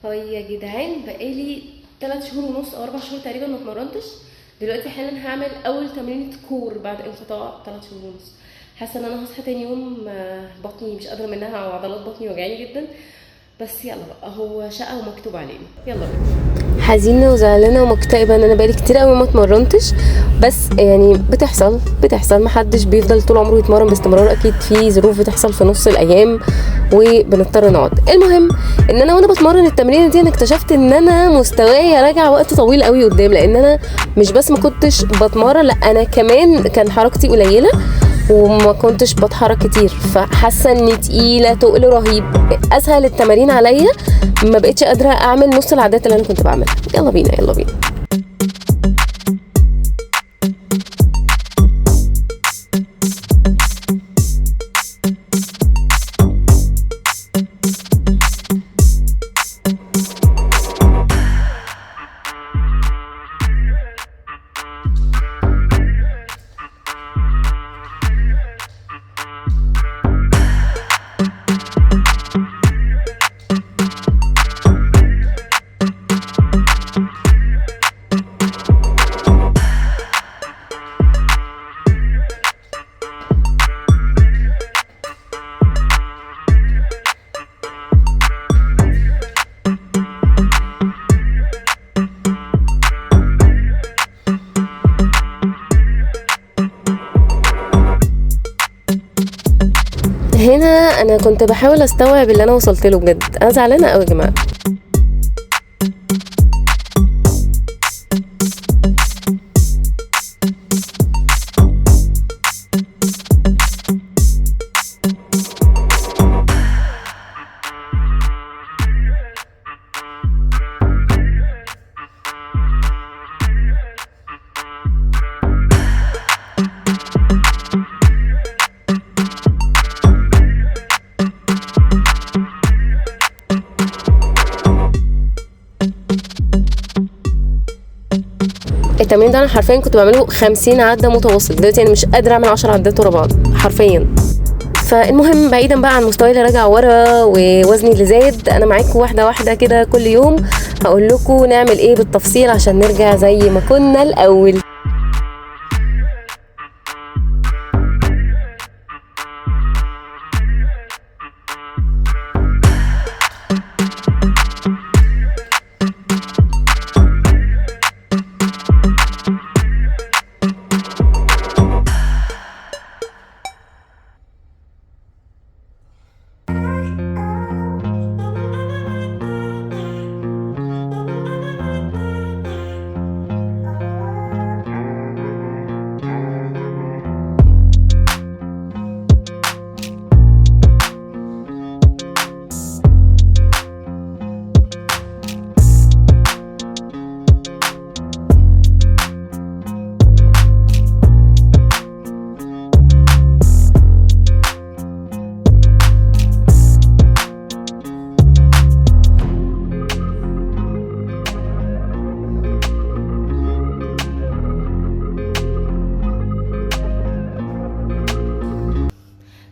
هاي يا جدعان، بقالي 3 شهور ونص او 4 شهور تقريبا ما اتمرنتش. دلوقتي حالا هعمل اول تمرينة كور بعد انقطاع 3 شهور ونص. حاسه ان انا هصحى تاني يوم بطني مش قادره منها وعضلات بطني وجعاني جدا. بس يلا بقى، هو شقه ومكتوب علينا، يلا بينا. حزينه وزعلانه ومكتئبه ان انا بقالي كتير قوي ما اتمرنتش، بس يعني بتحصل محدش بيفضل طول عمره يتمرن باستمرار، اكيد في ظروف بتحصل في نص الايام وبنضطر نقعد. المهم ان انا وانا بتمرن التمرينه دي انا اكتشفت ان انا مستواي راجع وقت طويل قوي قدام، لان انا مش بس ما كنتش بتمرن، لا انا كمان كان حركتي قليله وما كنتش بتحرك كتير، فحاسه اني تقيله تقل رهيب. اسهل التمارين عليا ما بقتش قادره اعمل نص العدات اللي انا كنت بعملها. يلا بينا يلا بينا. هنا انا كنت بحاول استوعب اللي انا وصلت له، بجد انا زعلانه قوي يا جماعه. التمرين ده انا حرفيا كنت بعمله 50 عده متواصل، دلوقتي انا مش قادره اعمل 10 عدات ورا بعض حرفيا. فالمهم بعيدا بقى عن مستواي اللي راجع ورا ووزني اللي زاد، انا معاكم واحده واحده كده كل يوم هقول لكم نعمل ايه بالتفصيل عشان نرجع زي ما كنا الاول.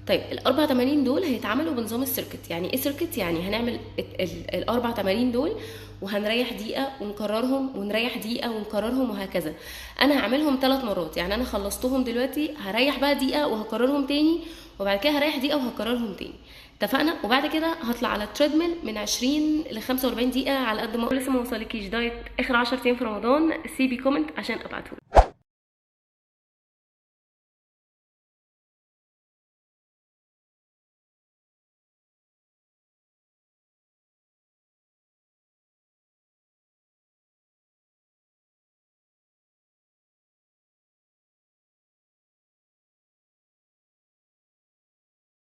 طيب الاربع تمارين دول هيتعملوا بنظام السيركت. يعني ايه سيركت؟ يعني هنعمل الاربع تمارين دول وهنريح دقيقه ونكررهم ونريح دقيقه ونكررهم وهكذا. انا هعملهم 3 مرات، يعني انا خلصتهم دلوقتي هريح بقى دقيقه وهكررهم تاني، وبعد كده هريح دقيقه وهكررهم تاني. اتفقنا؟ وبعد كده هطلع على التريدميل من 20 ل 45 دقيقه على قد ما. لسه ما وصلكيش دايت اخر 10 ايام في رمضان؟ سيبي كومنت عشان ابعتهولك.